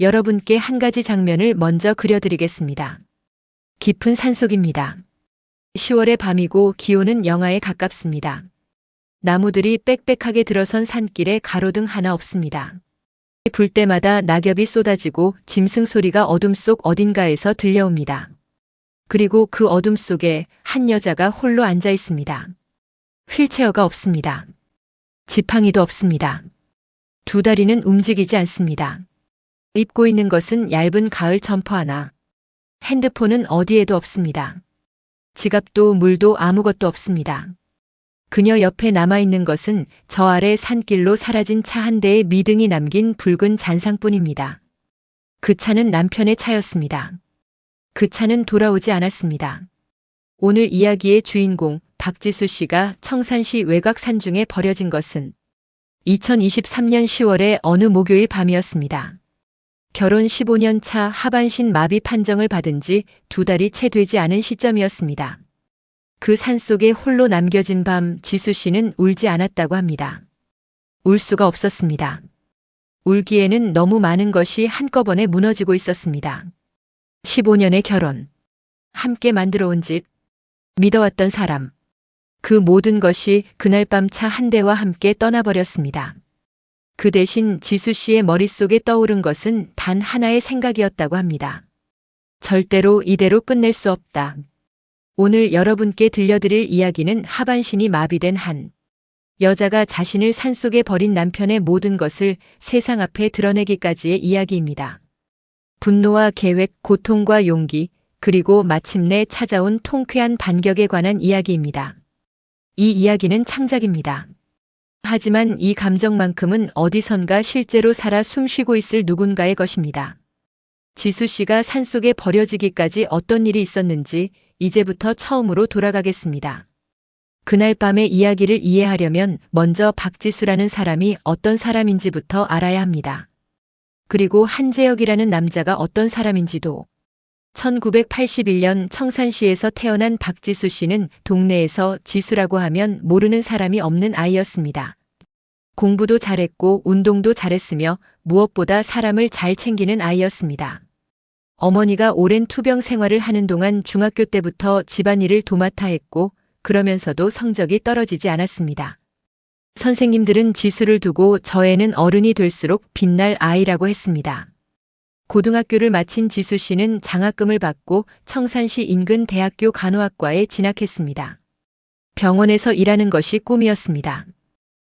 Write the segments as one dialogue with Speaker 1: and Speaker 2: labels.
Speaker 1: 여러분께 한 가지 장면을 먼저 그려드리겠습니다. 깊은 산속입니다. 10월의 밤이고 기온은 영하에 가깝습니다. 나무들이 빽빽하게 들어선 산길에 가로등 하나 없습니다. 불 때마다 낙엽이 쏟아지고 짐승 소리가 어둠 속 어딘가에서 들려옵니다. 그리고 그 어둠 속에 한 여자가 홀로 앉아 있습니다. 휠체어가 없습니다. 지팡이도 없습니다. 두 다리는 움직이지 않습니다. 입고 있는 것은 얇은 가을 점퍼 하나. 핸드폰은 어디에도 없습니다. 지갑도 물도 아무것도 없습니다. 그녀 옆에 남아있는 것은 저 아래 산길로 사라진 차 한 대의 미등이 남긴 붉은 잔상뿐입니다. 그 차는 남편의 차였습니다. 그 차는 돌아오지 않았습니다. 오늘 이야기의 주인공 박지수 씨가 청산시 외곽 산중에 버려진 것은 2023년 10월의 어느 목요일 밤이었습니다. 결혼 15년 차 하반신 마비 판정을 받은 지 2달이 채 되지 않은 시점이었습니다. 그 산속에 홀로 남겨진 밤 지수 씨는 울지 않았다고 합니다. 울 수가 없었습니다. 울기에는 너무 많은 것이 한꺼번에 무너지고 있었습니다. 15년의 결혼, 함께 만들어 온 집, 믿어왔던 사람, 그 모든 것이 그날 밤 차 한 대와 함께 떠나버렸습니다. 그 대신 지수 씨의 머릿속에 떠오른 것은 단 하나의 생각이었다고 합니다. 절대로 이대로 끝낼 수 없다. 오늘 여러분께 들려드릴 이야기는 하반신이 마비된 한 여자가 자신을 산속에 버린 남편의 모든 것을 세상 앞에 드러내기까지의 이야기입니다. 분노와 계획, 고통과 용기, 그리고 마침내 찾아온 통쾌한 반격에 관한 이야기입니다. 이 이야기는 창작입니다. 하지만 이 감정만큼은 어디선가 실제로 살아 숨쉬고 있을 누군가의 것입니다. 지수 씨가 산속에 버려지기까지 어떤 일이 있었는지 이제부터 처음으로 돌아가겠습니다. 그날 밤의 이야기를 이해하려면 먼저 박지수라는 사람이 어떤 사람인지부터 알아야 합니다. 그리고 한재혁이라는 남자가 어떤 사람인지도. 1981년 청산시에서 태어난 박지수 씨는 동네에서 지수라고 하면 모르는 사람이 없는 아이였습니다. 공부도 잘했고 운동도 잘했으며 무엇보다 사람을 잘 챙기는 아이였습니다. 어머니가 오랜 투병 생활을 하는 동안 중학교 때부터 집안일을 도맡아 했고 그러면서도 성적이 떨어지지 않았습니다. 선생님들은 지수를 두고 저 애는 어른이 될수록 빛날 아이라고 했습니다. 고등학교를 마친 지수 씨는 장학금을 받고 청산시 인근 대학교 간호학과에 진학했습니다. 병원에서 일하는 것이 꿈이었습니다.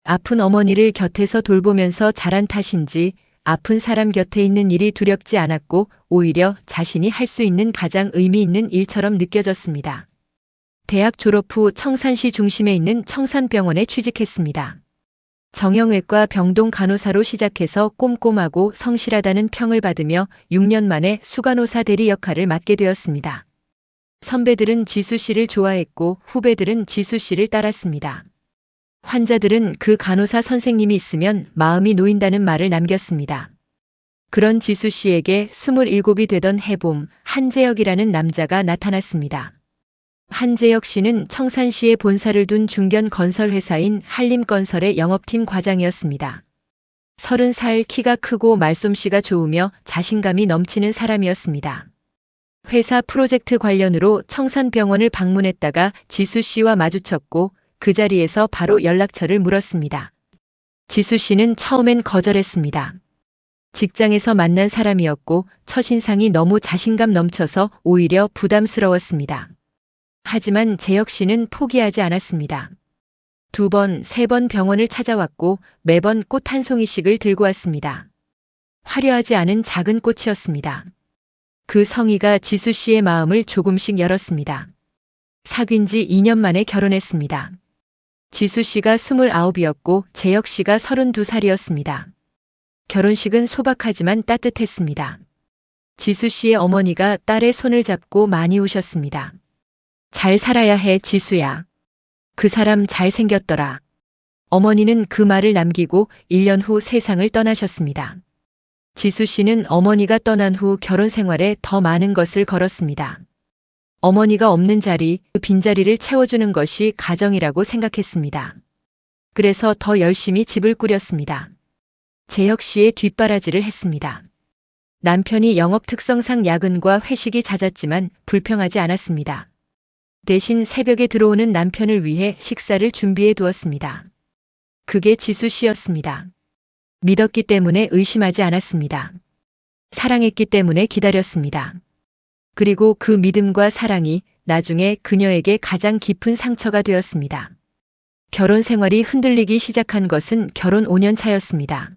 Speaker 1: 아픈 어머니를 곁에서 돌보면서 자란 탓인지 아픈 사람 곁에 있는 일이 두렵지 않았고 오히려 자신이 할 수 있는 가장 의미 있는 일처럼 느껴졌습니다. 대학 졸업 후 청산시 중심에 있는 청산병원에 취직했습니다. 정형외과 병동 간호사로 시작해서 꼼꼼하고 성실하다는 평을 받으며 6년 만에 수간호사 대리 역할을 맡게 되었습니다. 선배들은 지수 씨를 좋아했고 후배들은 지수 씨를 따랐습니다. 환자들은 그 간호사 선생님이 있으면 마음이 놓인다는 말을 남겼습니다. 그런 지수 씨에게 27이 되던 해봄 한재혁이라는 남자가 나타났습니다. 한재혁 씨는 청산시에 본사를 둔 중견 건설회사인 한림건설의 영업팀 과장이었습니다. 30살 키가 크고 말솜씨가 좋으며 자신감이 넘치는 사람이었습니다. 회사 프로젝트 관련으로 청산병원을 방문했다가 지수 씨와 마주쳤고 그 자리에서 바로 연락처를 물었습니다. 지수 씨는 처음엔 거절했습니다. 직장에서 만난 사람이었고 첫인상이 너무 자신감 넘쳐서 오히려 부담스러웠습니다. 하지만 재혁 씨는 포기하지 않았습니다. 2번, 3번 병원을 찾아왔고 매번 꽃 한 송이씩을 들고 왔습니다. 화려하지 않은 작은 꽃이었습니다. 그 성의가 지수 씨의 마음을 조금씩 열었습니다. 사귄 지 2년 만에 결혼했습니다. 지수 씨가 29이었고 재혁 씨가 32살이었습니다. 결혼식은 소박하지만 따뜻했습니다. 지수 씨의 어머니가 딸의 손을 잡고 많이 우셨습니다. 잘 살아야 해, 지수야. 그 사람 잘생겼더라. 어머니는 그 말을 남기고 1년 후 세상을 떠나셨습니다. 지수 씨는 어머니가 떠난 후 결혼 생활에 더 많은 것을 걸었습니다. 어머니가 없는 자리, 그 빈자리를 채워주는 것이 가정이라고 생각했습니다. 그래서 더 열심히 집을 꾸렸습니다. 재혁 씨의 뒷바라지를 했습니다. 남편이 영업 특성상 야근과 회식이 잦았지만 불평하지 않았습니다. 대신 새벽에 들어오는 남편을 위해 식사를 준비해 두었습니다. 그게 지수 씨였습니다. 믿었기 때문에 의심하지 않았습니다. 사랑했기 때문에 기다렸습니다. 그리고 그 믿음과 사랑이 나중에 그녀에게 가장 깊은 상처가 되었습니다. 결혼 생활이 흔들리기 시작한 것은 결혼 5년 차였습니다.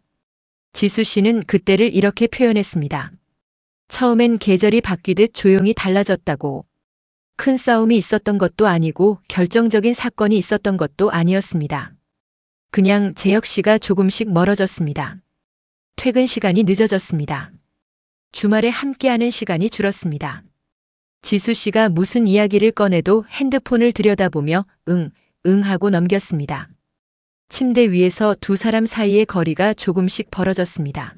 Speaker 1: 지수 씨는 그때를 이렇게 표현했습니다. 처음엔 계절이 바뀌듯 조용히 달라졌다고. 큰 싸움이 있었던 것도 아니고 결정적인 사건이 있었던 것도 아니었습니다. 그냥 재혁 씨가 조금씩 멀어졌습니다. 퇴근 시간이 늦어졌습니다. 주말에 함께하는 시간이 줄었습니다. 지수 씨가 무슨 이야기를 꺼내도 핸드폰을 들여다보며 응 하고 넘겼습니다. 침대 위에서 두 사람 사이의 거리가 조금씩 벌어졌습니다.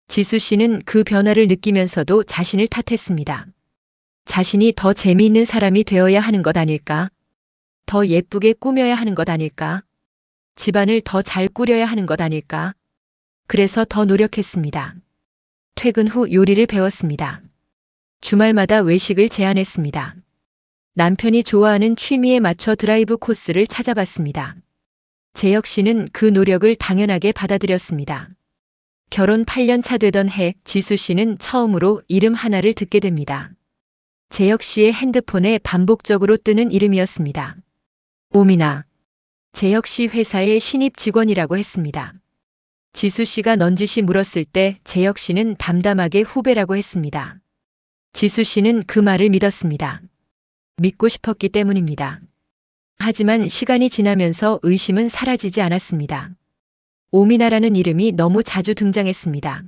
Speaker 1: 지수 씨는 그 변화를 느끼면서도 자신을 탓했습니다. 자신이 더 재미있는 사람이 되어야 하는 것 아닐까? 더 예쁘게 꾸며야 하는 것 아닐까? 집안을 더 잘 꾸려야 하는 것 아닐까? 그래서 더 노력했습니다. 퇴근 후 요리를 배웠습니다. 주말마다 외식을 제안했습니다. 남편이 좋아하는 취미에 맞춰 드라이브 코스를 찾아봤습니다. 재혁 씨는 그 노력을 당연하게 받아들였습니다. 결혼 8년 차 되던 해 지수 씨는 처음으로 이름 하나를 듣게 됩니다. 재혁 씨의 핸드폰에 반복적으로 뜨는 이름이었습니다. 오미나. 재혁 씨 회사의 신입 직원이라고 했습니다. 지수 씨가 넌지시 물었을 때 재혁 씨는 담담하게 후배라고 했습니다. 지수 씨는 그 말을 믿었습니다. 믿고 싶었기 때문입니다. 하지만 시간이 지나면서 의심은 사라지지 않았습니다. 오미나라는 이름이 너무 자주 등장했습니다.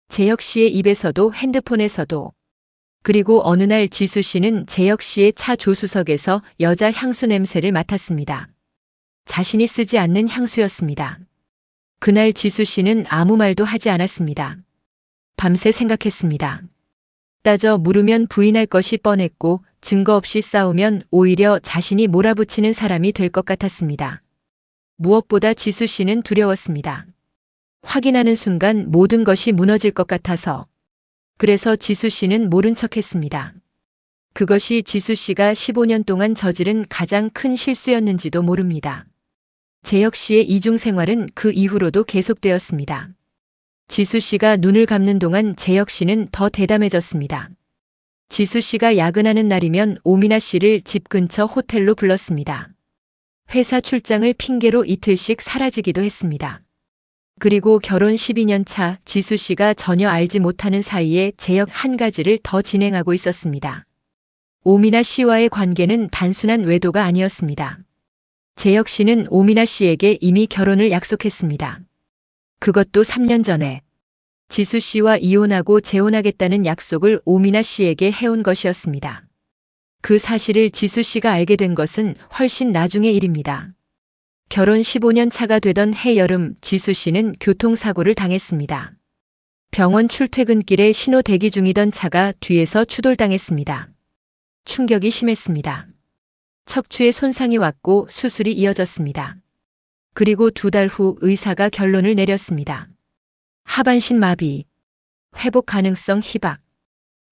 Speaker 1: 재혁 씨의 입에서도 핸드폰에서도. 그리고 어느 날 지수 씨는 재혁 씨의 차 조수석에서 여자 향수 냄새를 맡았습니다. 자신이 쓰지 않는 향수였습니다. 그날 지수 씨는 아무 말도 하지 않았습니다. 밤새 생각했습니다. 따져 물으면 부인할 것이 뻔했고 증거 없이 싸우면 오히려 자신이 몰아붙이는 사람이 될 것 같았습니다. 무엇보다 지수 씨는 두려웠습니다. 확인하는 순간 모든 것이 무너질 것 같아서. 그래서 지수 씨는 모른 척했습니다. 그것이 지수 씨가 15년 동안 저지른 가장 큰 실수였는지도 모릅니다. 재혁 씨의 이중 생활은 그 이후로도 계속되었습니다. 지수 씨가 눈을 감는 동안 재혁 씨는 더 대담해졌습니다. 지수 씨가 야근하는 날이면 오미나 씨를 집 근처 호텔로 불렀습니다. 회사 출장을 핑계로 이틀씩 사라지기도 했습니다. 그리고 결혼 12년 차 지수 씨가 전혀 알지 못하는 사이에 재혁 한 가지를 더 진행하고 있었습니다. 오미나 씨와의 관계는 단순한 외도가 아니었습니다. 재혁 씨는 오미나 씨에게 이미 결혼을 약속했습니다. 그것도 3년 전에. 지수 씨와 이혼하고 재혼하겠다는 약속을 오미나 씨에게 해온 것이었습니다. 그 사실을 지수 씨가 알게 된 것은 훨씬 나중의 일입니다. 결혼 15년 차가 되던 해여름 지수 씨는 교통사고를 당했습니다. 병원 출퇴근길에 신호 대기 중이던 차가 뒤에서 추돌당했습니다. 충격이 심했습니다. 척추에 손상이 왔고 수술이 이어졌습니다. 그리고 2달 후 의사가 결론을 내렸습니다. 하반신 마비, 회복 가능성 희박.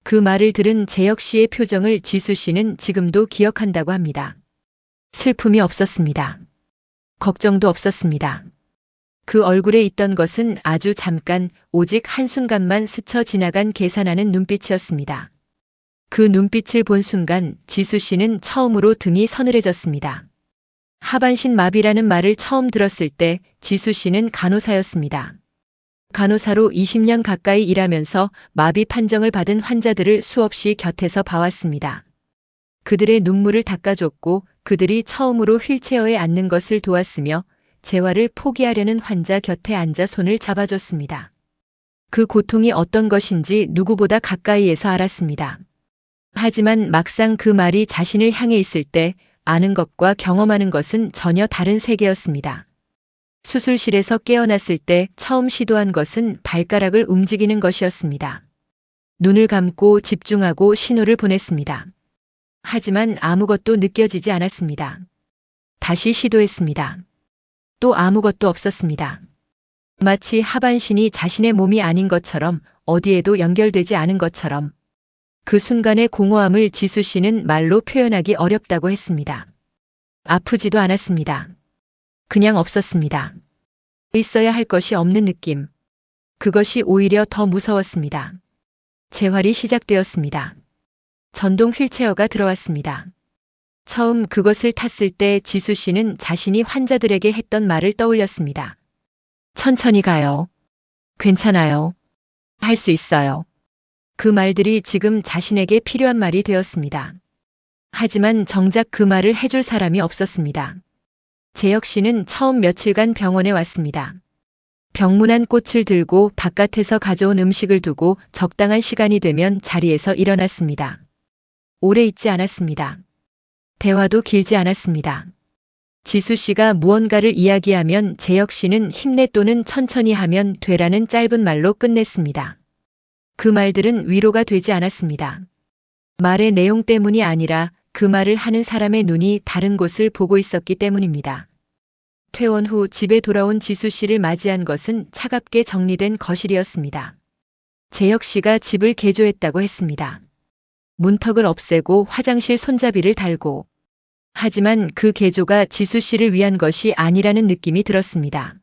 Speaker 1: 그 말을 들은 재혁 씨의 표정을 지수 씨는 지금도 기억한다고 합니다. 슬픔이 없었습니다. 걱정도 없었습니다. 그 얼굴에 있던 것은 아주 잠깐, 오직 한순간만 스쳐 지나간 계산하는 눈빛이었습니다. 그 눈빛을 본 순간 지수 씨는 처음으로 등이 서늘해졌습니다. 하반신 마비라는 말을 처음 들었을 때 지수 씨는 간호사였습니다. 간호사로 20년 가까이 일하면서 마비 판정을 받은 환자들을 수없이 곁에서 봐왔습니다. 그들의 눈물을 닦아줬고 그들이 처음으로 휠체어에 앉는 것을 도왔으며 재활을 포기하려는 환자 곁에 앉아 손을 잡아줬습니다. 그 고통이 어떤 것인지 누구보다 가까이에서 알았습니다. 하지만 막상 그 말이 자신을 향해 있을 때 아는 것과 경험하는 것은 전혀 다른 세계였습니다. 수술실에서 깨어났을 때 처음 시도한 것은 발가락을 움직이는 것이었습니다. 눈을 감고 집중하고 신호를 보냈습니다. 하지만 아무것도 느껴지지 않았습니다. 다시 시도했습니다. 또 아무것도 없었습니다. 마치 하반신이 자신의 몸이 아닌 것처럼, 어디에도 연결되지 않은 것처럼. 그 순간의 공허함을 지수 씨는 말로 표현하기 어렵다고 했습니다. 아프지도 않았습니다. 그냥 없었습니다. 있어야 할 것이 없는 느낌. 그것이 오히려 더 무서웠습니다. 재활이 시작되었습니다. 전동 휠체어가 들어왔습니다. 처음 그것을 탔을 때 지수 씨는 자신이 환자들에게 했던 말을 떠올렸습니다. 천천히 가요. 괜찮아요. 할 수 있어요. 그 말들이 지금 자신에게 필요한 말이 되었습니다. 하지만 정작 그 말을 해줄 사람이 없었습니다. 재혁 씨는 처음 며칠간 병원에 왔습니다. 병문안 꽃을 들고 바깥에서 가져온 음식을 두고 적당한 시간이 되면 자리에서 일어났습니다. 오래 있지 않았습니다. 대화도 길지 않았습니다. 지수 씨가 무언가를 이야기하면 재혁 씨는 힘내 또는 천천히 하면 되라는 짧은 말로 끝냈습니다. 그 말들은 위로가 되지 않았습니다. 말의 내용 때문이 아니라 그 말을 하는 사람의 눈이 다른 곳을 보고 있었기 때문입니다. 퇴원 후 집에 돌아온 지수 씨를 맞이한 것은 차갑게 정리된 거실이었습니다. 재혁 씨가 집을 개조했다고 했습니다. 문턱을 없애고 화장실 손잡이를 달고. 하지만 그 개조가 지수 씨를 위한 것이 아니라는 느낌이 들었습니다.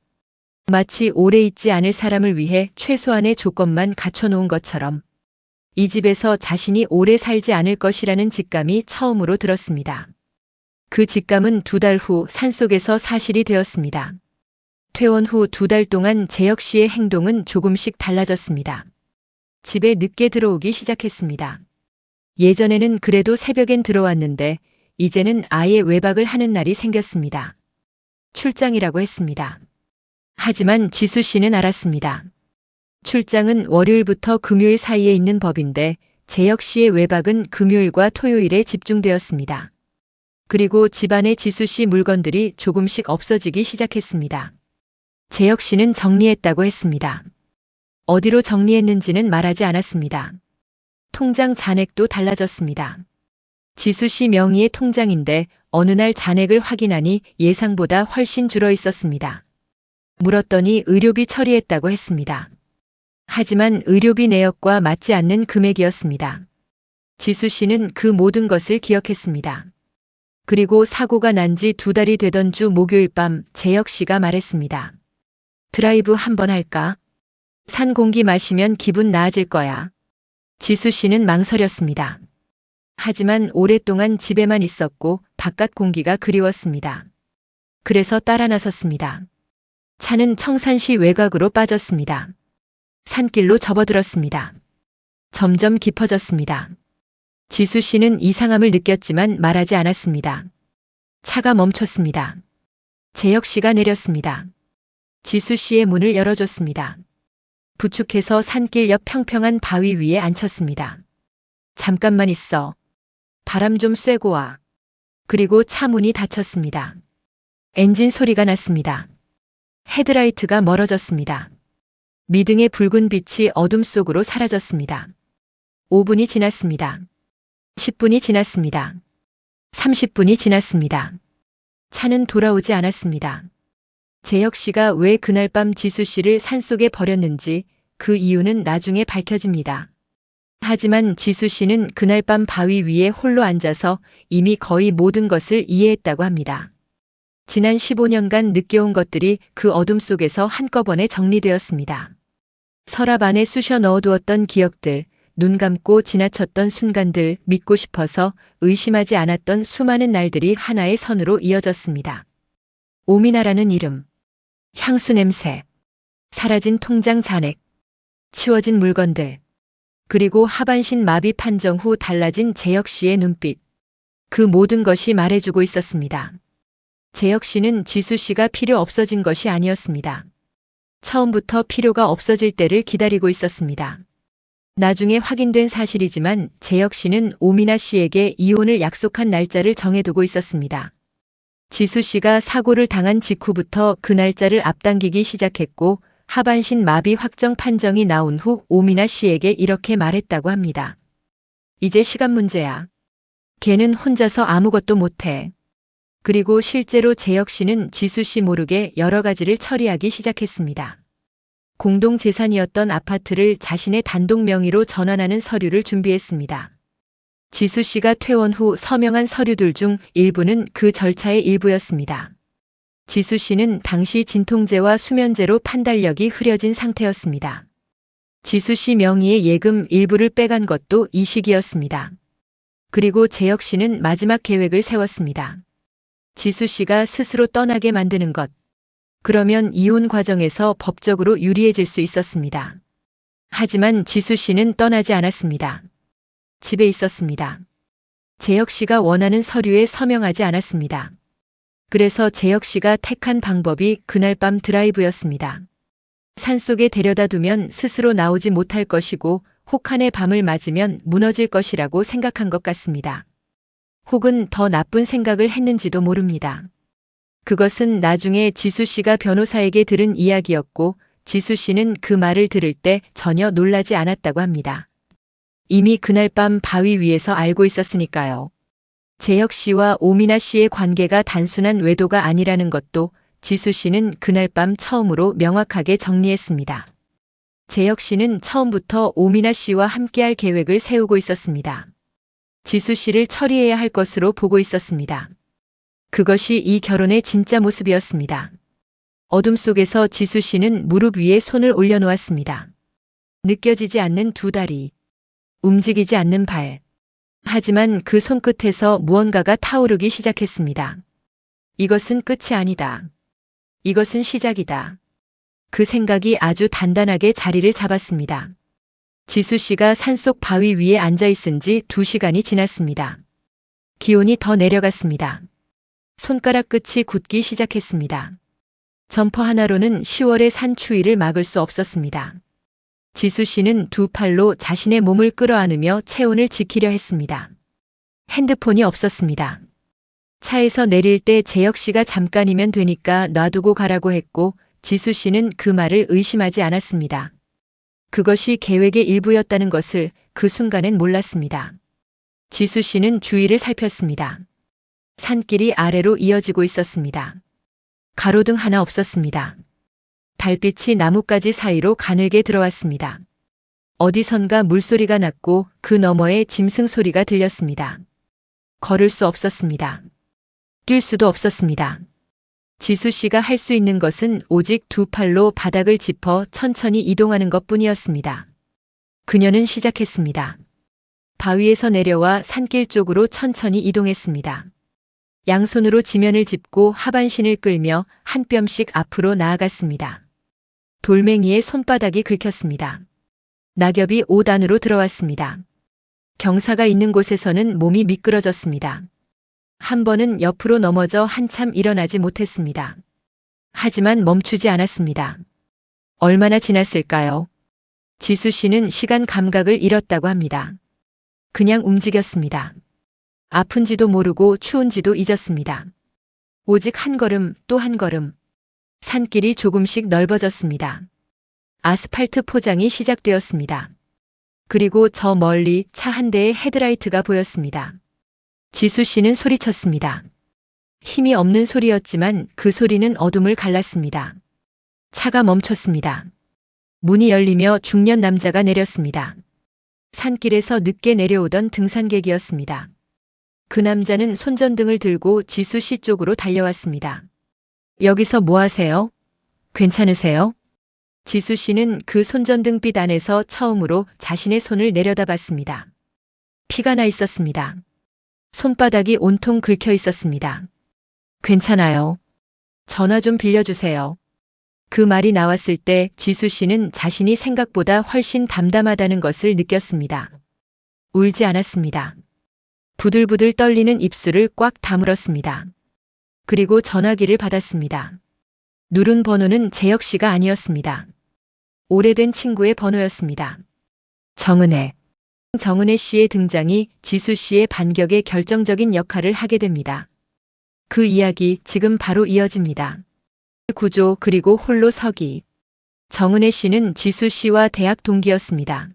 Speaker 1: 마치 오래 있지 않을 사람을 위해 최소한의 조건만 갖춰놓은 것처럼. 이 집에서 자신이 오래 살지 않을 것이라는 직감이 처음으로 들었습니다. 그 직감은 2달 후 산속에서 사실이 되었습니다. 퇴원 후 2달 동안 재혁 씨의 행동은 조금씩 달라졌습니다. 집에 늦게 들어오기 시작했습니다. 예전에는 그래도 새벽엔 들어왔는데 이제는 아예 외박을 하는 날이 생겼습니다. 출장이라고 했습니다. 하지만 지수 씨는 알았습니다. 출장은 월요일부터 금요일 사이에 있는 법인데 재혁 씨의 외박은 금요일과 토요일에 집중되었습니다. 그리고 집안의 지수 씨 물건들이 조금씩 없어지기 시작했습니다. 재혁 씨는 정리했다고 했습니다. 어디로 정리했는지는 말하지 않았습니다. 통장 잔액도 달라졌습니다. 지수 씨 명의의 통장인데 어느 날 잔액을 확인하니 예상보다 훨씬 줄어 있었습니다. 물었더니 의료비 처리했다고 했습니다. 하지만 의료비 내역과 맞지 않는 금액이었습니다. 지수 씨는 그 모든 것을 기억했습니다. 그리고 사고가 난 지 2달이 되던 주 목요일 밤 재혁 씨가 말했습니다. 드라이브 한번 할까? 산 공기 마시면 기분 나아질 거야. 지수 씨는 망설였습니다. 하지만 오랫동안 집에만 있었고 바깥 공기가 그리웠습니다. 그래서 따라 나섰습니다. 차는 청산시 외곽으로 빠졌습니다. 산길로 접어들었습니다. 점점 깊어졌습니다. 지수 씨는 이상함을 느꼈지만 말하지 않았습니다. 차가 멈췄습니다. 재혁 씨가 내렸습니다. 지수 씨의 문을 열어줬습니다. 부축해서 산길 옆 평평한 바위 위에 앉혔습니다. 잠깐만 있어. 바람 좀 쐬고 와. 그리고 차 문이 닫혔습니다. 엔진 소리가 났습니다. 헤드라이트가 멀어졌습니다. 미등의 붉은 빛이 어둠 속으로 사라졌습니다. 5분이 지났습니다. 10분이 지났습니다. 30분이 지났습니다. 차는 돌아오지 않았습니다. 재혁 씨가 왜 그날 밤 지수 씨를 산속에 버렸는지 그 이유는 나중에 밝혀집니다. 하지만 지수 씨는 그날 밤 바위 위에 홀로 앉아서 이미 거의 모든 것을 이해했다고 합니다. 지난 15년간 느껴온 것들이 그 어둠 속에서 한꺼번에 정리되었습니다. 서랍 안에 쑤셔 넣어두었던 기억들, 눈 감고 지나쳤던 순간들, 믿고 싶어서 의심하지 않았던 수많은 날들이 하나의 선으로 이어졌습니다. 오미나라는 이름, 향수 냄새, 사라진 통장 잔액, 치워진 물건들, 그리고 하반신 마비 판정 후 달라진 재혁 씨의 눈빛. 그 모든 것이 말해주고 있었습니다. 재혁 씨는 지수 씨가 필요 없어진 것이 아니었습니다. 처음부터 필요가 없어질 때를 기다리고 있었습니다. 나중에 확인된 사실이지만 재혁 씨는 오미나 씨에게 이혼을 약속한 날짜를 정해두고 있었습니다. 지수 씨가 사고를 당한 직후부터 그 날짜를 앞당기기 시작했고 하반신 마비 확정 판정이 나온 후 오미나 씨에게 이렇게 말했다고 합니다. 이제 시간 문제야. 걔는 혼자서 아무것도 못해. 그리고 실제로 재혁 씨는 지수 씨 모르게 여러 가지를 처리하기 시작했습니다. 공동 재산이었던 아파트를 자신의 단독 명의로 전환하는 서류를 준비했습니다. 지수 씨가 퇴원 후 서명한 서류들 중 일부는 그 절차의 일부였습니다. 지수 씨는 당시 진통제와 수면제로 판단력이 흐려진 상태였습니다. 지수 씨 명의의 예금 일부를 빼간 것도 이 시기였습니다. 그리고 재혁 씨는 마지막 계획을 세웠습니다. 지수 씨가 스스로 떠나게 만드는 것. 그러면 이혼 과정에서 법적으로 유리해질 수 있었습니다. 하지만 지수 씨는 떠나지 않았습니다. 집에 있었습니다. 재혁 씨가 원하는 서류에 서명하지 않았습니다. 그래서 재혁 씨가 택한 방법이 그날 밤 드라이브였습니다. 산속에 데려다 두면 스스로 나오지 못할 것이고 혹한의 밤을 맞으면 무너질 것이라고 생각한 것 같습니다. 혹은 더 나쁜 생각을 했는지도 모릅니다. 그것은 나중에 지수 씨가 변호사에게 들은 이야기였고 지수 씨는 그 말을 들을 때 전혀 놀라지 않았다고 합니다. 이미 그날 밤 바위 위에서 알고 있었으니까요. 재혁 씨와 오미나 씨의 관계가 단순한 외도가 아니라는 것도 지수 씨는 그날 밤 처음으로 명확하게 정리했습니다. 재혁 씨는 처음부터 오미나 씨와 함께할 계획을 세우고 있었습니다. 지수 씨를 처리해야 할 것으로 보고 있었습니다. 그것이 이 결혼의 진짜 모습이었습니다. 어둠 속에서 지수 씨는 무릎 위에 손을 올려놓았습니다. 느껴지지 않는 두 다리, 움직이지 않는 발. 하지만 그 손끝에서 무언가가 타오르기 시작했습니다. 이것은 끝이 아니다. 이것은 시작이다. 그 생각이 아주 단단하게 자리를 잡았습니다. 지수 씨가 산속 바위 위에 앉아 있은 지 2시간이 지났습니다. 기온이 더 내려갔습니다. 손가락 끝이 굳기 시작했습니다. 점퍼 하나로는 10월의 산 추위를 막을 수 없었습니다. 지수 씨는 두 팔로 자신의 몸을 끌어안으며 체온을 지키려 했습니다. 핸드폰이 없었습니다. 차에서 내릴 때 재혁 씨가 잠깐이면 되니까 놔두고 가라고 했고 지수 씨는 그 말을 의심하지 않았습니다. 그것이 계획의 일부였다는 것을 그 순간엔 몰랐습니다. 지수 씨는 주위를 살폈습니다. 산길이 아래로 이어지고 있었습니다. 가로등 하나 없었습니다. 달빛이 나뭇가지 사이로 가늘게 들어왔습니다. 어디선가 물소리가 났고 그 너머에 짐승 소리가 들렸습니다. 걸을 수 없었습니다. 뛸 수도 없었습니다. 지수 씨가 할 수 있는 것은 오직 두 팔로 바닥을 짚어 천천히 이동하는 것뿐이었습니다. 그녀는 시작했습니다. 바위에서 내려와 산길 쪽으로 천천히 이동했습니다. 양손으로 지면을 짚고 하반신을 끌며 한 뼘씩 앞으로 나아갔습니다. 돌멩이에 손바닥이 긁혔습니다. 낙엽이 5단으로 들어왔습니다. 경사가 있는 곳에서는 몸이 미끄러졌습니다. 한 번은 옆으로 넘어져 한참 일어나지 못했습니다. 하지만 멈추지 않았습니다. 얼마나 지났을까요? 지수 씨는 시간 감각을 잃었다고 합니다. 그냥 움직였습니다. 아픈지도 모르고 추운지도 잊었습니다. 오직 한 걸음 또 한 걸음. 산길이 조금씩 넓어졌습니다. 아스팔트 포장이 시작되었습니다. 그리고 저 멀리 차 한 대의 헤드라이트가 보였습니다. 지수 씨는 소리쳤습니다. 힘이 없는 소리였지만 그 소리는 어둠을 갈랐습니다. 차가 멈췄습니다. 문이 열리며 중년 남자가 내렸습니다. 산길에서 늦게 내려오던 등산객이었습니다. 그 남자는 손전등을 들고 지수 씨 쪽으로 달려왔습니다. 여기서 뭐 하세요? 괜찮으세요? 지수 씨는 그 손전등빛 안에서 처음으로 자신의 손을 내려다봤습니다. 피가 나 있었습니다. 손바닥이 온통 긁혀 있었습니다. 괜찮아요. 전화 좀 빌려주세요. 그 말이 나왔을 때 지수 씨는 자신이 생각보다 훨씬 담담하다는 것을 느꼈습니다. 울지 않았습니다. 부들부들 떨리는 입술을 꽉 다물었습니다. 그리고 전화기를 받았습니다. 누른 번호는 재혁 씨가 아니었습니다. 오래된 친구의 번호였습니다. 정은혜. 정은혜 씨의 등장이 지수 씨의 반격에 결정적인 역할을 하게 됩니다. 그 이야기 지금 바로 이어집니다. 구조 그리고 홀로 서기. 정은혜 씨는 지수 씨와 대학 동기였습니다.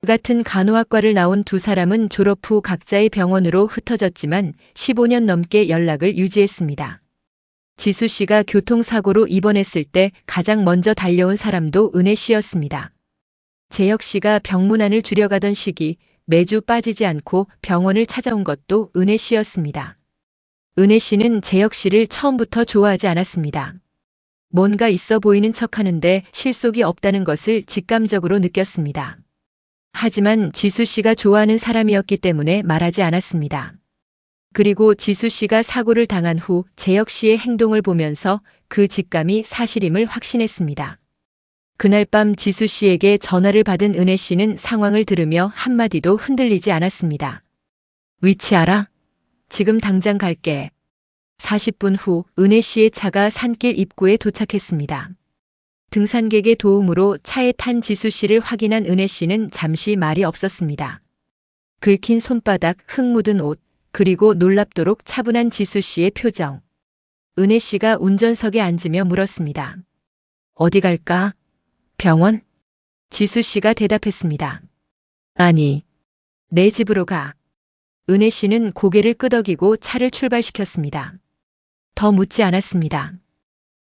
Speaker 1: 같은 간호학과를 나온 두 사람은 졸업 후 각자의 병원으로 흩어졌지만 15년 넘게 연락을 유지했습니다. 지수 씨가 교통사고로 입원했을 때 가장 먼저 달려온 사람도 은혜 씨였습니다. 재혁 씨가 병문안을 줄여가던 시기 매주 빠지지 않고 병원을 찾아온 것도 은혜 씨였습니다. 은혜 씨는 재혁 씨를 처음부터 좋아하지 않았습니다. 뭔가 있어 보이는 척하는데 실속이 없다는 것을 직감적으로 느꼈습니다. 하지만 지수 씨가 좋아하는 사람이었기 때문에 말하지 않았습니다. 그리고 지수 씨가 사고를 당한 후 재혁 씨의 행동을 보면서 그 직감이 사실임을 확신했습니다. 그날 밤 지수 씨에게 전화를 받은 은혜 씨는 상황을 들으며 한마디도 흔들리지 않았습니다. 위치 알아? 지금 당장 갈게. 40분 후 은혜 씨의 차가 산길 입구에 도착했습니다. 등산객의 도움으로 차에 탄 지수 씨를 확인한 은혜 씨는 잠시 말이 없었습니다. 긁힌 손바닥, 흙 묻은 옷, 그리고 놀랍도록 차분한 지수 씨의 표정. 은혜 씨가 운전석에 앉으며 물었습니다. 어디 갈까? 병원? 지수 씨가 대답했습니다. 아니, 내 집으로 가. 은혜 씨는 고개를 끄덕이고 차를 출발시켰습니다. 더 묻지 않았습니다.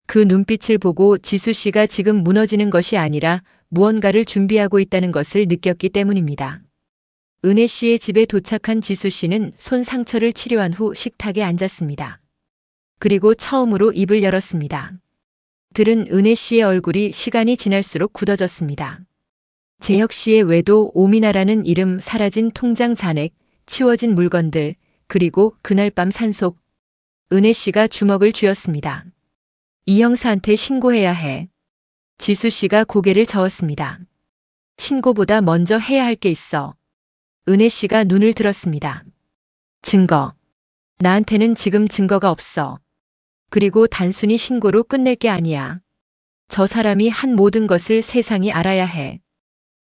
Speaker 1: 그 눈빛을 보고 지수 씨가 지금 무너지는 것이 아니라 무언가를 준비하고 있다는 것을 느꼈기 때문입니다. 은혜 씨의 집에 도착한 지수 씨는 손 상처를 치료한 후 식탁에 앉았습니다. 그리고 처음으로 입을 열었습니다. 들은 은혜 씨의 얼굴이 시간이 지날수록 굳어졌습니다. 재혁 씨의 외도 오미나라는 이름, 사라진 통장 잔액, 치워진 물건들, 그리고 그날 밤 산속. 은혜 씨가 주먹을 쥐었습니다. 이 형사한테 신고해야 해. 지수 씨가 고개를 저었습니다. 신고보다 먼저 해야 할 게 있어. 은혜 씨가 눈을 들었습니다. 증거. 나한테는 지금 증거가 없어. 그리고 단순히 신고로 끝낼 게 아니야. 저 사람이 한 모든 것을 세상이 알아야 해.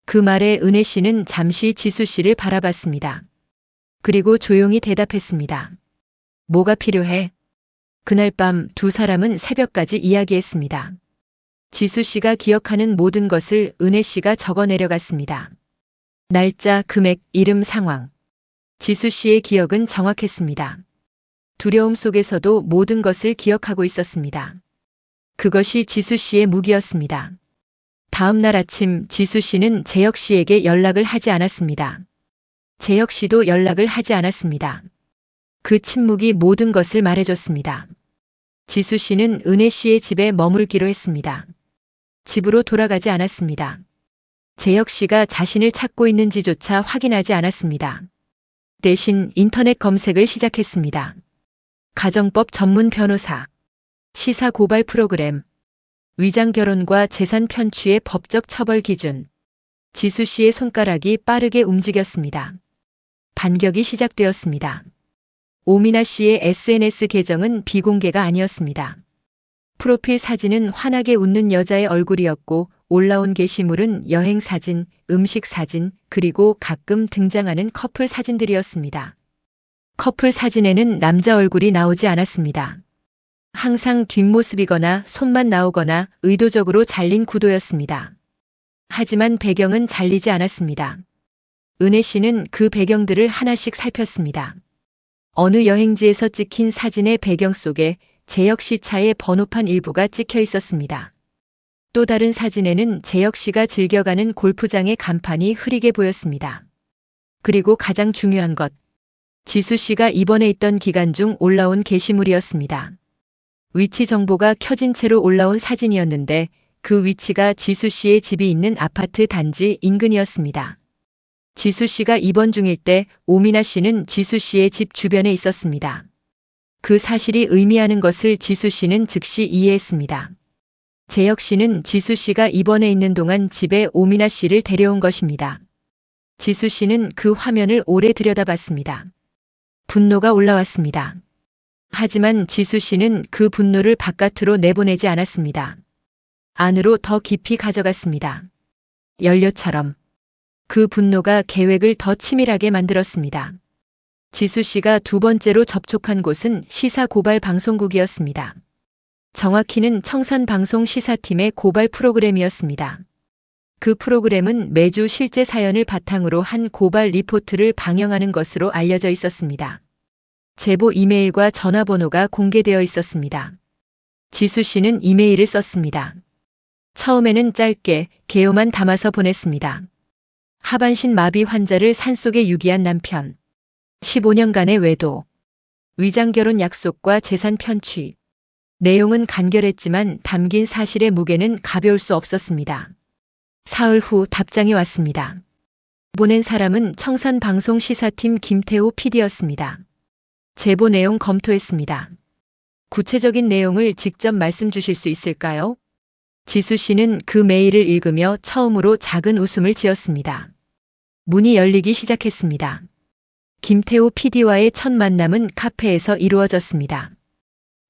Speaker 1: 그 말에 은혜 씨는 잠시 지수 씨를 바라봤습니다. 그리고 조용히 대답했습니다. 뭐가 필요해? 그날 밤 두 사람은 새벽까지 이야기했습니다. 지수 씨가 기억하는 모든 것을 은혜 씨가 적어 내려갔습니다. 날짜, 금액, 이름, 상황. 지수 씨의 기억은 정확했습니다. 두려움 속에서도 모든 것을 기억하고 있었습니다. 그것이 지수 씨의 무기였습니다. 다음 날 아침 지수 씨는 재혁 씨에게 연락을 하지 않았습니다. 재혁 씨도 연락을 하지 않았습니다. 그 침묵이 모든 것을 말해줬습니다. 지수 씨는 은혜 씨의 집에 머물기로 했습니다. 집으로 돌아가지 않았습니다. 재혁 씨가 자신을 찾고 있는지조차 확인하지 않았습니다. 대신 인터넷 검색을 시작했습니다. 가정법 전문 변호사, 시사 고발 프로그램, 위장 결혼과 재산 편취의 법적 처벌 기준. 지수 씨의 손가락이 빠르게 움직였습니다. 반격이 시작되었습니다. 오미나 씨의 SNS 계정은 비공개가 아니었습니다. 프로필 사진은 환하게 웃는 여자의 얼굴이었고 올라온 게시물은 여행 사진, 음식 사진, 그리고 가끔 등장하는 커플 사진들이었습니다. 커플 사진에는 남자 얼굴이 나오지 않았습니다. 항상 뒷모습이거나 손만 나오거나 의도적으로 잘린 구도였습니다. 하지만 배경은 잘리지 않았습니다. 은혜 씨는 그 배경들을 하나씩 살폈습니다. 어느 여행지에서 찍힌 사진의 배경 속에 재혁 씨 차의 번호판 일부가 찍혀 있었습니다. 또 다른 사진에는 재혁 씨가 즐겨가는 골프장의 간판이 흐리게 보였습니다. 그리고 가장 중요한 것, 지수 씨가 입원해 있던 기간 중 올라온 게시물이었습니다. 위치 정보가 켜진 채로 올라온 사진이었는데 그 위치가 지수 씨의 집이 있는 아파트 단지 인근이었습니다. 지수 씨가 입원 중일 때 오미나 씨는 지수 씨의 집 주변에 있었습니다. 그 사실이 의미하는 것을 지수 씨는 즉시 이해했습니다. 재혁 씨는 지수 씨가 입원해 있는 동안 집에 오미나 씨를 데려온 것입니다. 지수 씨는 그 화면을 오래 들여다봤습니다. 분노가 올라왔습니다. 하지만 지수 씨는 그 분노를 바깥으로 내보내지 않았습니다. 안으로 더 깊이 가져갔습니다. 연료처럼. 그 분노가 계획을 더 치밀하게 만들었습니다. 지수 씨가 두 번째로 접촉한 곳은 시사 고발 방송국이었습니다. 정확히는 청산방송 시사팀의 고발 프로그램이었습니다. 그 프로그램은 매주 실제 사연을 바탕으로 한 고발 리포트를 방영하는 것으로 알려져 있었습니다. 제보 이메일과 전화번호가 공개되어 있었습니다. 지수 씨는 이메일을 썼습니다. 처음에는 짧게 개요만 담아서 보냈습니다. 하반신 마비 환자를 산속에 유기한 남편. 15년간의 외도. 위장 결혼 약속과 재산 편취. 내용은 간결했지만 담긴 사실의 무게는 가벼울 수 없었습니다. 사흘 후 답장이 왔습니다. 보낸 사람은 청산방송 시사팀 김태호 PD였습니다. 제보 내용 검토했습니다. 구체적인 내용을 직접 말씀 주실 수 있을까요? 지수 씨는 그 메일을 읽으며 처음으로 작은 웃음을 지었습니다. 문이 열리기 시작했습니다. 김태호 PD와의 첫 만남은 카페에서 이루어졌습니다.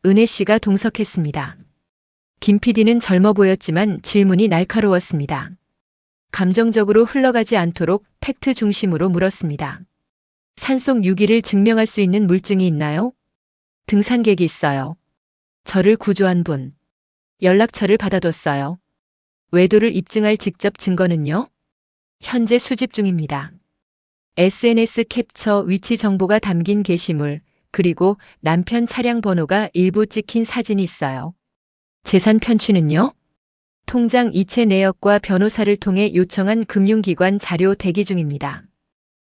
Speaker 1: 은혜 씨가 동석했습니다. 김 PD는 젊어 보였지만 질문이 날카로웠습니다. 감정적으로 흘러가지 않도록 팩트 중심으로 물었습니다. 산속 유기를 증명할 수 있는 물증이 있나요? 등산객이 있어요. 저를 구조한 분. 연락처를 받아뒀어요. 외도를 입증할 직접 증거는요? 현재 수집 중입니다. SNS 캡처 위치 정보가 담긴 게시물, 그리고 남편 차량 번호가 일부 찍힌 사진이 있어요. 재산 편취는요? 통장 이체 내역과 변호사를 통해 요청한 금융기관 자료 대기 중입니다.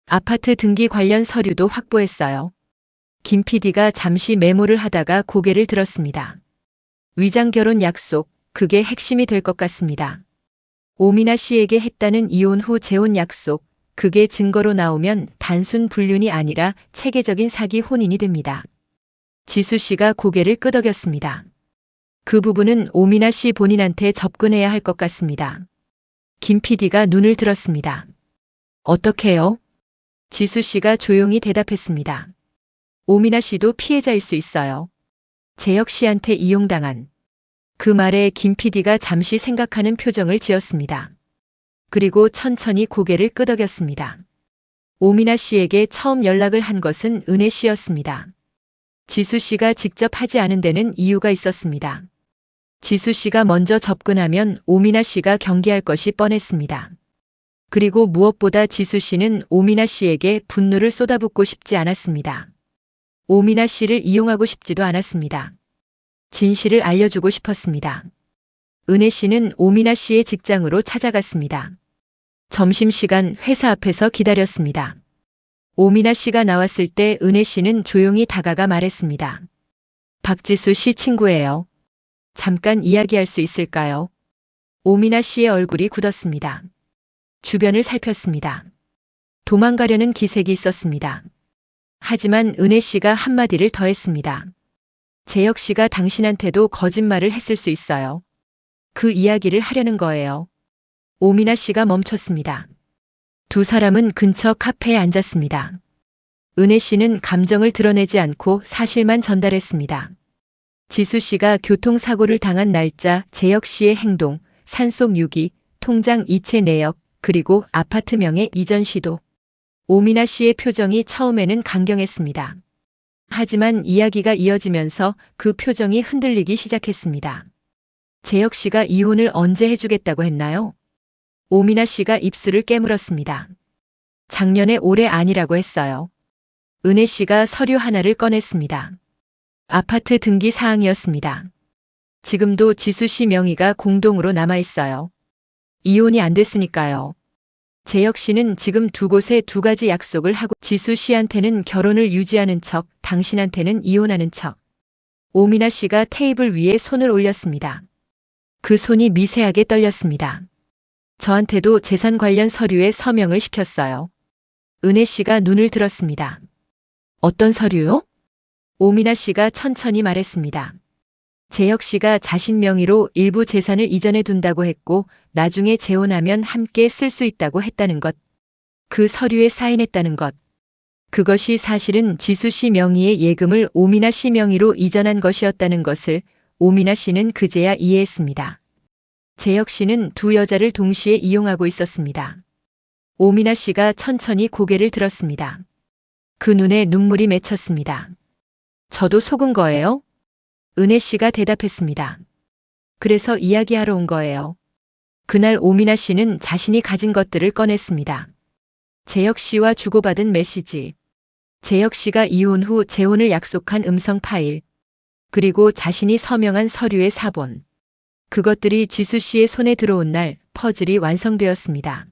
Speaker 1: 아파트 등기 관련 서류도 확보했어요. 김 PD가 잠시 메모를 하다가 고개를 들었습니다. 위장 결혼 약속, 그게 핵심이 될 것 같습니다. 오미나 씨에게 했다는 이혼 후 재혼 약속, 그게 증거로 나오면 단순 불륜이 아니라 체계적인 사기 혼인이 됩니다. 지수 씨가 고개를 끄덕였습니다. 그 부분은 오미나 씨 본인한테 접근해야 할 것 같습니다. 김 PD가 눈을 들었습니다. 어떻게요? 지수 씨가 조용히 대답했습니다. 오미나 씨도 피해자일 수 있어요. 재혁 씨한테 이용당한. 그 말에 김 PD가 잠시 생각하는 표정을 지었습니다. 그리고 천천히 고개를 끄덕였습니다. 오미나 씨에게 처음 연락을 한 것은 은혜 씨였습니다. 지수 씨가 직접 하지 않은 데는 이유가 있었습니다. 지수 씨가 먼저 접근하면 오미나 씨가 경계할 것이 뻔했습니다. 그리고 무엇보다 지수 씨는 오미나 씨에게 분노를 쏟아붓고 싶지 않았습니다. 오미나 씨를 이용하고 싶지도 않았습니다. 진실을 알려주고 싶었습니다. 은혜 씨는 오미나 씨의 직장으로 찾아갔습니다. 점심시간 회사 앞에서 기다렸습니다. 오미나 씨가 나왔을 때 은혜 씨는 조용히 다가가 말했습니다. 박지수 씨 친구예요. 잠깐 이야기할 수 있을까요? 오미나 씨의 얼굴이 굳었습니다. 주변을 살폈습니다. 도망가려는 기색이 있었습니다. 하지만 은혜 씨가 한마디를 더했습니다. 재혁 씨가 당신한테도 거짓말을 했을 수 있어요. 그 이야기를 하려는 거예요. 오미나 씨가 멈췄습니다. 두 사람은 근처 카페에 앉았습니다. 은혜 씨는 감정을 드러내지 않고 사실만 전달했습니다. 지수 씨가 교통사고를 당한 날짜, 재혁 씨의 행동, 산속 유기, 통장 이체 내역, 그리고 아파트 명의 이전 시도. 오미나 씨의 표정이 처음에는 강경했습니다. 하지만 이야기가 이어지면서 그 표정이 흔들리기 시작했습니다. 재혁 씨가 이혼을 언제 해주겠다고 했나요? 오미나 씨가 입술을 깨물었습니다. 작년에 올해 아니라고 했어요. 은혜 씨가 서류 하나를 꺼냈습니다. 아파트 등기 사항이었습니다. 지금도 지수 씨 명의가 공동으로 남아 있어요. 이혼이 안 됐으니까요. 재혁 씨는 지금 두 곳에 두 가지 약속을 하고 지수 씨한테는 결혼을 유지하는 척, 당신한테는 이혼하는 척. 오미나 씨가 테이블 위에 손을 올렸습니다. 그 손이 미세하게 떨렸습니다. 저한테도 재산 관련 서류에 서명을 시켰어요. 은혜 씨가 눈을 들었습니다. 어떤 서류요? 오미나 씨가 천천히 말했습니다. 재혁 씨가 자신 명의로 일부 재산을 이전해 둔다고 했고 나중에 재혼하면 함께 쓸 수 있다고 했다는 것. 그 서류에 사인했다는 것. 그것이 사실은 지수 씨 명의의 예금을 오미나 씨 명의로 이전한 것이었다는 것을 오미나 씨는 그제야 이해했습니다. 재혁 씨는 두 여자를 동시에 이용하고 있었습니다. 오미나 씨가 천천히 고개를 들었습니다. 그 눈에 눈물이 맺혔습니다. 저도 속은 거예요? 은혜 씨가 대답했습니다. 그래서 이야기하러 온 거예요. 그날 오미나 씨는 자신이 가진 것들을 꺼냈습니다. 재혁 씨와 주고받은 메시지. 재혁 씨가 이혼 후 재혼을 약속한 음성 파일. 그리고 자신이 서명한 서류의 사본. 그것들이 지수 씨의 손에 들어온 날 퍼즐이 완성되었습니다.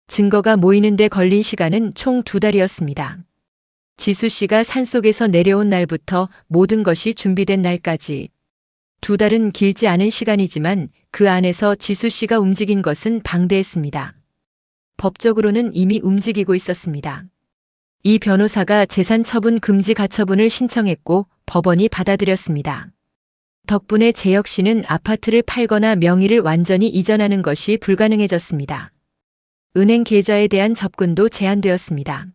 Speaker 1: 증거가 모이는데 걸린 시간은 총 2달이었습니다. 지수 씨가 산속에서 내려온 날부터 모든 것이 준비된 날까지. 2달은 길지 않은 시간이지만 그 안에서 지수 씨가 움직인 것은 방대했습니다. 법적으로는 이미 움직이고 있었습니다. 이 변호사가 재산 처분 금지 가처분을 신청했고 법원이 받아들였습니다. 덕분에 재혁 씨는 아파트를 팔거나 명의를 완전히 이전하는 것이 불가능해졌습니다. 은행 계좌에 대한 접근도 제한되었습니다.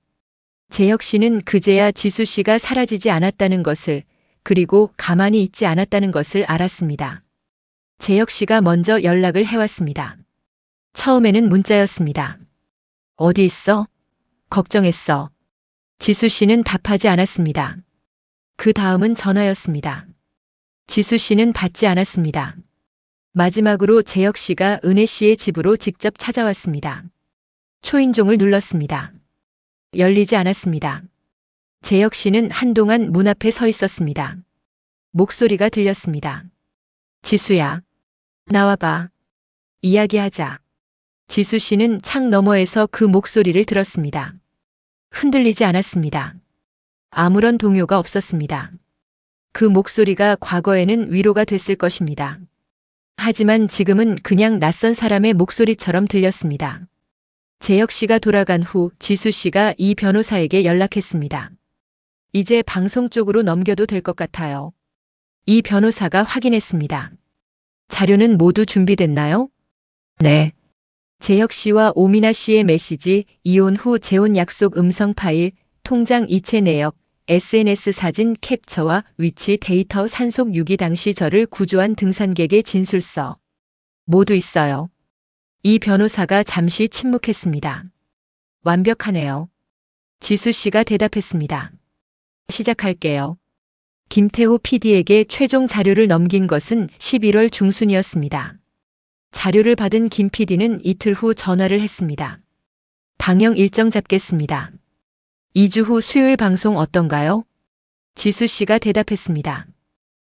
Speaker 1: 재혁 씨는 그제야 지수 씨가 사라지지 않았다는 것을, 그리고 가만히 있지 않았다는 것을 알았습니다. 재혁 씨가 먼저 연락을 해왔습니다. 처음에는 문자였습니다. 어디 있어? 걱정했어. 지수 씨는 답하지 않았습니다. 그 다음은 전화였습니다. 지수 씨는 받지 않았습니다. 마지막으로 재혁 씨가 은혜 씨의 집으로 직접 찾아왔습니다. 초인종을 눌렀습니다. 열리지 않았습니다. 재혁 씨는 한동안 문 앞에 서 있었습니다. 목소리가 들렸습니다. 지수야, 나와봐. 이야기하자. 지수 씨는 창 너머에서 그 목소리를 들었습니다. 흔들리지 않았습니다. 아무런 동요가 없었습니다. 그 목소리가 과거에는 위로가 됐을 것입니다. 하지만 지금은 그냥 낯선 사람의 목소리처럼 들렸습니다. 재혁 씨가 돌아간 후 지수 씨가 이 변호사에게 연락했습니다. 이제 방송 쪽으로 넘겨도 될 것 같아요. 이 변호사가 확인했습니다. 자료는 모두 준비됐나요? 네. 재혁 씨와 오미나 씨의 메시지, 이혼 후 재혼 약속 음성 파일, 통장 이체 내역, SNS 사진 캡처와 위치 데이터 산속 유기 당시 저를 구조한 등산객의 진술서. 모두 있어요. 이 변호사가 잠시 침묵했습니다. 완벽하네요. 지수 씨가 대답했습니다. 시작할게요. 김태호 PD에게 최종 자료를 넘긴 것은 11월 중순이었습니다. 자료를 받은 김 PD는 이틀 후 전화를 했습니다. 방영 일정 잡겠습니다. 2주 후 수요일 방송 어떤가요? 지수 씨가 대답했습니다.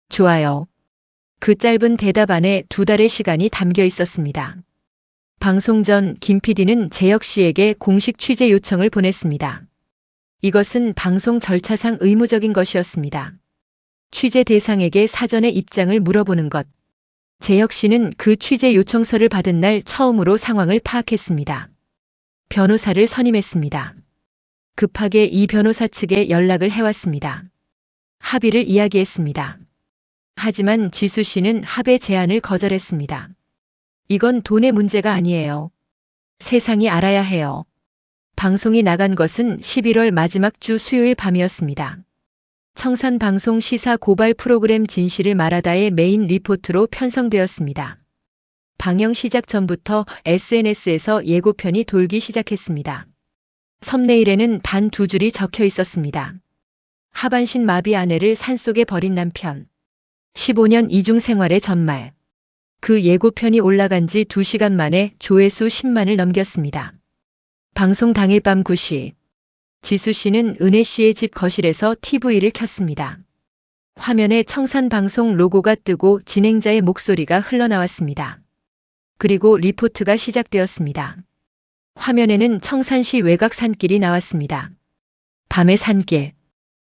Speaker 1: 좋아요. 그 짧은 대답 안에 2달의 시간이 담겨 있었습니다. 방송 전 김 PD는 재혁 씨에게 공식 취재 요청을 보냈습니다. 이것은 방송 절차상 의무적인 것이었습니다. 취재 대상에게 사전에 입장을 물어보는 것. 재혁 씨는 그 취재 요청서를 받은 날 처음으로 상황을 파악했습니다. 변호사를 선임했습니다. 급하게 이 변호사 측에 연락을 해왔습니다. 합의를 이야기했습니다. 하지만 지수 씨는 합의 제안을 거절했습니다. 이건 돈의 문제가 아니에요. 세상이 알아야 해요. 방송이 나간 것은 11월 마지막 주 수요일 밤이었습니다. 청산방송 시사 고발 프로그램 진실을 말하다의 메인 리포트로 편성되었습니다. 방영 시작 전부터 SNS에서 예고편이 돌기 시작했습니다. 섭네일에는 단 2줄이 적혀 있었습니다. 하반신 마비 아내를 산속에 버린 남편. 15년 이중 생활의 전말. 그 예고편이 올라간 지 2시간 만에 조회수 10만을 넘겼습니다. 방송 당일 밤 9시. 지수 씨는 은혜 씨의 집 거실에서 TV를 켰습니다. 화면에 청산방송 로고가 뜨고 진행자의 목소리가 흘러나왔습니다. 그리고 리포트가 시작되었습니다. 화면에는 청산시 외곽 산길이 나왔습니다. 밤의 산길.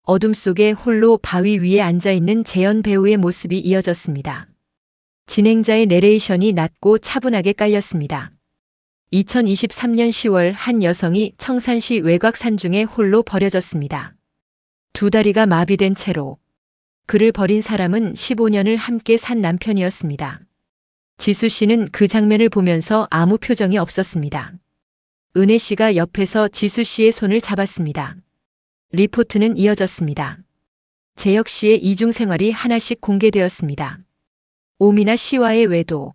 Speaker 1: 어둠 속에 홀로 바위 위에 앉아있는 재현 배우의 모습이 이어졌습니다. 진행자의 내레이션이 낮고 차분하게 깔렸습니다. 2023년 10월 한 여성이 청산시 외곽 산중에 홀로 버려졌습니다. 2다리가 마비된 채로. 그를 버린 사람은 15년을 함께 산 남편이었습니다. 지수 씨는 그 장면을 보면서 아무 표정이 없었습니다. 은혜 씨가 옆에서 지수 씨의 손을 잡았습니다. 리포트는 이어졌습니다. 재혁 씨의 이중 생활이 하나씩 공개되었습니다. 오미나 씨와의 외도.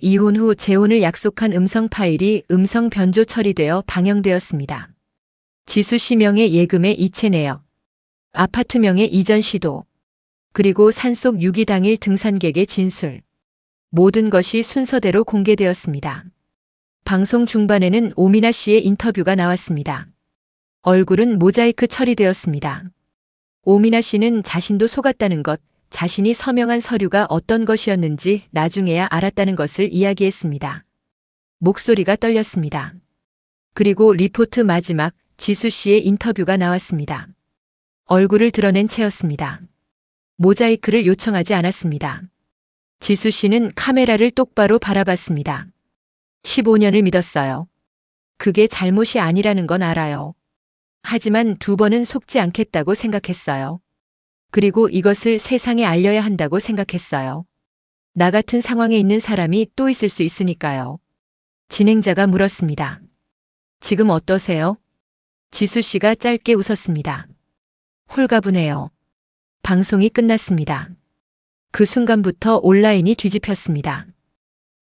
Speaker 1: 이혼 후 재혼을 약속한 음성 파일이 음성 변조 처리되어 방영되었습니다. 지수 씨 명의 예금의 이체 내역. 아파트 명의 이전 시도. 그리고 산속 유기 당일 등산객의 진술. 모든 것이 순서대로 공개되었습니다. 방송 중반에는 오미나 씨의 인터뷰가 나왔습니다. 얼굴은 모자이크 처리되었습니다. 오미나 씨는 자신도 속았다는 것, 자신이 서명한 서류가 어떤 것이었는지 나중에야 알았다는 것을 이야기했습니다. 목소리가 떨렸습니다. 그리고 리포트 마지막 지수 씨의 인터뷰가 나왔습니다. 얼굴을 드러낸 채였습니다. 모자이크를 요청하지 않았습니다. 지수 씨는 카메라를 똑바로 바라봤습니다. 15년을 믿었어요. 그게 잘못이 아니라는 건 알아요. 하지만 2번은 속지 않겠다고 생각했어요. 그리고 이것을 세상에 알려야 한다고 생각했어요. 나 같은 상황에 있는 사람이 또 있을 수 있으니까요. 진행자가 물었습니다. 지금 어떠세요? 지수 씨가 짧게 웃었습니다. 홀가분해요. 방송이 끝났습니다. 그 순간부터 온라인이 뒤집혔습니다.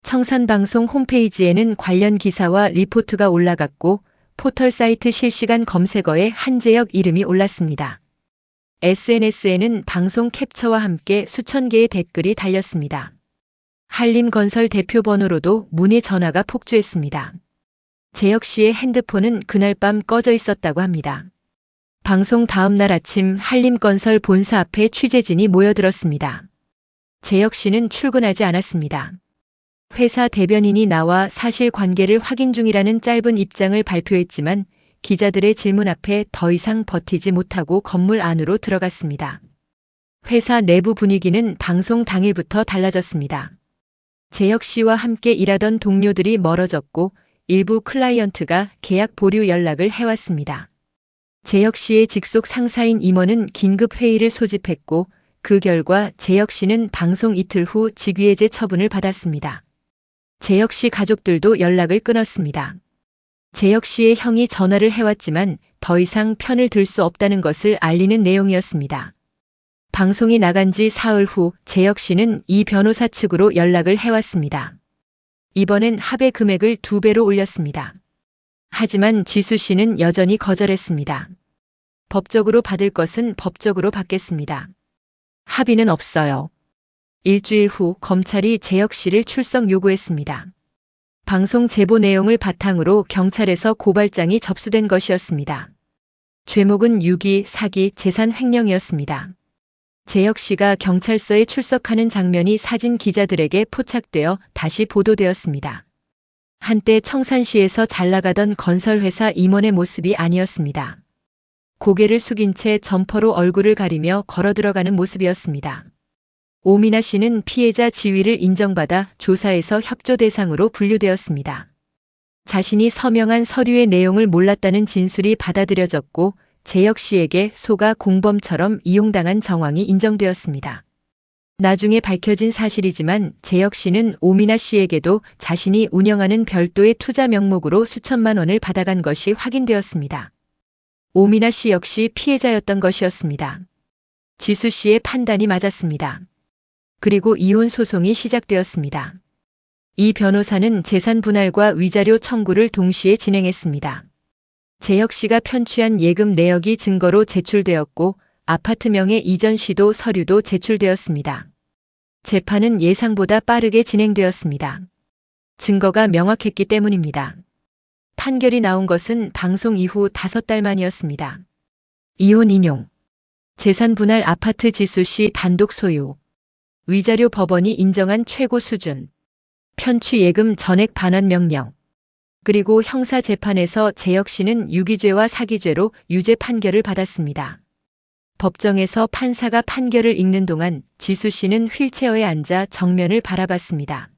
Speaker 1: 청산방송 홈페이지에는 관련 기사와 리포트가 올라갔고 포털 사이트 실시간 검색어에 한재혁 이름이 올랐습니다. SNS에는 방송 캡처와 함께 수천 개의 댓글이 달렸습니다. 한림건설 대표 번호로도 문의 전화가 폭주했습니다. 재혁 씨의 핸드폰은 그날 밤 꺼져 있었다고 합니다. 방송 다음 날 아침 한림건설 본사 앞에 취재진이 모여들었습니다. 재혁 씨는 출근하지 않았습니다. 회사 대변인이 나와 사실관계를 확인 중이라는 짧은 입장을 발표했지만 기자들의 질문 앞에 더 이상 버티지 못하고 건물 안으로 들어갔습니다. 회사 내부 분위기는 방송 당일부터 달라졌습니다. 재혁 씨와 함께 일하던 동료들이 멀어졌고 일부 클라이언트가 계약 보류 연락을 해왔습니다. 재혁 씨의 직속 상사인 임원은 긴급 회의를 소집했고 그 결과 재혁 씨는 방송 이틀 후 직위해제 처분을 받았습니다. 재혁 씨 가족들도 연락을 끊었습니다. 재혁 씨의 형이 전화를 해왔지만 더 이상 편을 들 수 없다는 것을 알리는 내용이었습니다. 방송이 나간 지 사흘 후 재혁 씨는 이 변호사 측으로 연락을 해왔습니다. 이번엔 합의 금액을 2배로 올렸습니다. 하지만 지수 씨는 여전히 거절했습니다. 법적으로 받을 것은 법적으로 받겠습니다. 합의는 없어요. 일주일 후 검찰이 재혁 씨를 출석 요구했습니다. 방송 제보 내용을 바탕으로 경찰에서 고발장이 접수된 것이었습니다. 죄목은 유기, 사기, 재산 횡령이었습니다. 재혁 씨가 경찰서에 출석하는 장면이 사진 기자들에게 포착되어 다시 보도되었습니다. 한때 청산시에서 잘 나가던 건설회사 임원의 모습이 아니었습니다. 고개를 숙인 채 점퍼로 얼굴을 가리며 걸어 들어가는 모습이었습니다. 오미나 씨는 피해자 지위를 인정받아 조사에서 협조 대상으로 분류되었습니다. 자신이 서명한 서류의 내용을 몰랐다는 진술이 받아들여졌고 재혁 씨에게 소가 공범처럼 이용당한 정황이 인정되었습니다. 나중에 밝혀진 사실이지만 재혁 씨는 오미나 씨에게도 자신이 운영하는 별도의 투자 명목으로 수천만 원을 받아간 것이 확인되었습니다. 오미나 씨 역시 피해자였던 것이었습니다. 지수 씨의 판단이 맞았습니다. 그리고 이혼 소송이 시작되었습니다. 이 변호사는 재산 분할과 위자료 청구를 동시에 진행했습니다. 재혁 씨가 편취한 예금 내역이 증거로 제출되었고 아파트명의 이전 시도 서류도 제출되었습니다. 재판은 예상보다 빠르게 진행되었습니다. 증거가 명확했기 때문입니다. 판결이 나온 것은 방송 이후 5달 만이었습니다. 이혼 인용. 재산 분할 아파트 지수 씨 단독 소유. 위자료 법원이 인정한 최고 수준. 편취 예금 전액 반환 명령. 그리고 형사 재판에서 재혁 씨는 유기죄와 사기죄로 유죄 판결을 받았습니다. 법정에서 판사가 판결을 읽는 동안 지수 씨는 휠체어에 앉아 정면을 바라봤습니다.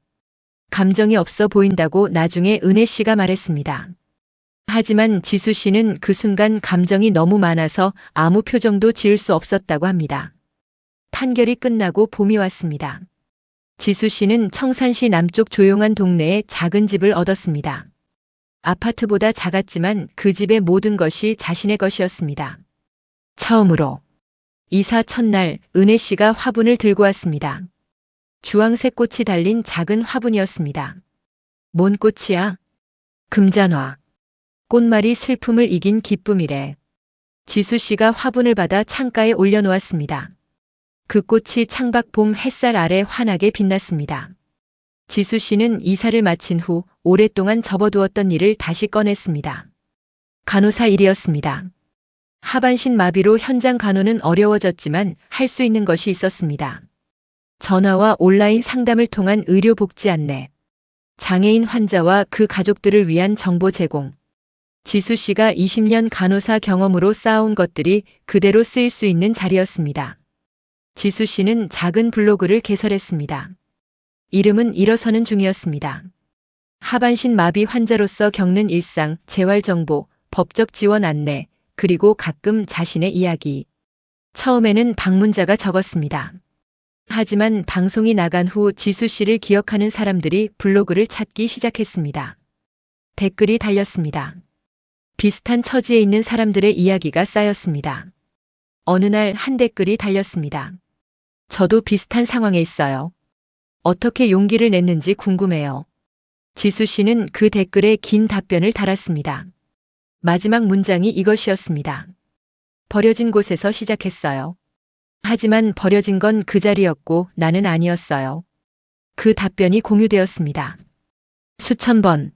Speaker 1: 감정이 없어 보인다고 나중에 은혜 씨가 말했습니다. 하지만 지수 씨는 그 순간 감정이 너무 많아서 아무 표정도 지을 수 없었다고 합니다. 판결이 끝나고 봄이 왔습니다. 지수 씨는 청산시 남쪽 조용한 동네에 작은 집을 얻었습니다. 아파트보다 작았지만 그 집의 모든 것이 자신의 것이었습니다. 처음으로 이사 첫날 은혜 씨가 화분을 들고 왔습니다. 주황색 꽃이 달린 작은 화분이었습니다. 뭔 꽃이야? 금잔화. 꽃말이 슬픔을 이긴 기쁨이래. 지수 씨가 화분을 받아 창가에 올려놓았습니다. 그 꽃이 창밖 봄 햇살 아래 환하게 빛났습니다. 지수 씨는 이사를 마친 후 오랫동안 접어두었던 일을 다시 꺼냈습니다. 간호사 일이었습니다. 하반신 마비로 현장 간호는 어려워졌지만 할 수 있는 것이 있었습니다. 전화와 온라인 상담을 통한 의료 복지 안내, 장애인 환자와 그 가족들을 위한 정보 제공. 지수 씨가 20년 간호사 경험으로 쌓아온 것들이 그대로 쓰일 수 있는 자리였습니다. 지수 씨는 작은 블로그를 개설했습니다. 이름은 일어서는 중이었습니다. 하반신 마비 환자로서 겪는 일상, 재활 정보, 법적 지원 안내, 그리고 가끔 자신의 이야기. 처음에는 방문자가 적었습니다. 하지만 방송이 나간 후 지수 씨를 기억하는 사람들이 블로그를 찾기 시작했습니다. 댓글이 달렸습니다. 비슷한 처지에 있는 사람들의 이야기가 쌓였습니다. 어느 날 한 댓글이 달렸습니다. 저도 비슷한 상황에 있어요. 어떻게 용기를 냈는지 궁금해요. 지수 씨는 그 댓글에 긴 답변을 달았습니다. 마지막 문장이 이것이었습니다. 버려진 곳에서 시작했어요. 하지만 버려진 건 그 자리였고 나는 아니었어요. 그 답변이 공유되었습니다. 수천 번.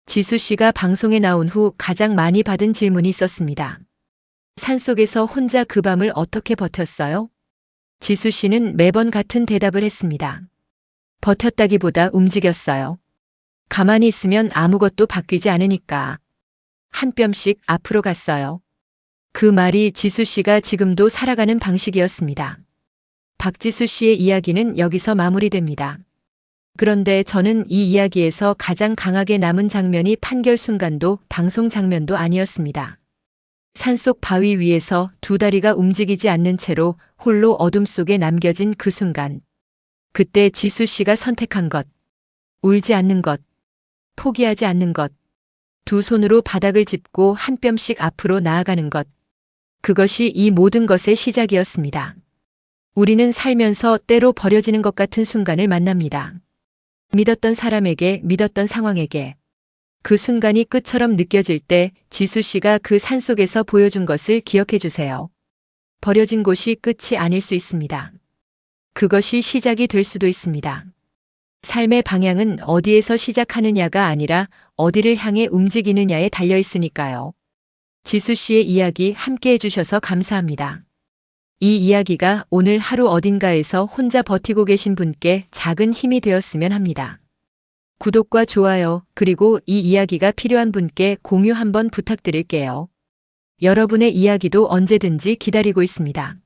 Speaker 1: 지수 씨가 방송에 나온 후 가장 많이 받은 질문이 있었습니다. 산속에서 혼자 그 밤을 어떻게 버텼어요? 지수 씨는 매번 같은 대답을 했습니다. 버텼다기보다 움직였어요. 가만히 있으면 아무것도 바뀌지 않으니까. 한 뼘씩 앞으로 갔어요. 그 말이 지수 씨가 지금도 살아가는 방식이었습니다. 박지수 씨의 이야기는 여기서 마무리됩니다. 그런데 저는 이 이야기에서 가장 강하게 남은 장면이 판결 순간도 방송 장면도 아니었습니다. 산속 바위 위에서 두 다리가 움직이지 않는 채로 홀로 어둠 속에 남겨진 그 순간. 그때 지수 씨가 선택한 것. 울지 않는 것. 포기하지 않는 것. 두 손으로 바닥을 짚고 한 뼘씩 앞으로 나아가는 것. 그것이 이 모든 것의 시작이었습니다. 우리는 살면서 때로 버려지는 것 같은 순간을 만납니다. 믿었던 사람에게, 믿었던 상황에게. 그 순간이 끝처럼 느껴질 때 지수 씨가 그 산속에서 보여준 것을 기억해 주세요. 버려진 곳이 끝이 아닐 수 있습니다. 그것이 시작이 될 수도 있습니다. 삶의 방향은 어디에서 시작하느냐가 아니라 어디를 향해 움직이느냐에 달려 있으니까요. 지수 씨의 이야기 함께 해주셔서 감사합니다. 이 이야기가 오늘 하루 어딘가에서 혼자 버티고 계신 분께 작은 힘이 되었으면 합니다. 구독과 좋아요, 그리고 이 이야기가 필요한 분께 공유 한번 부탁드릴게요. 여러분의 이야기도 언제든지 기다리고 있습니다.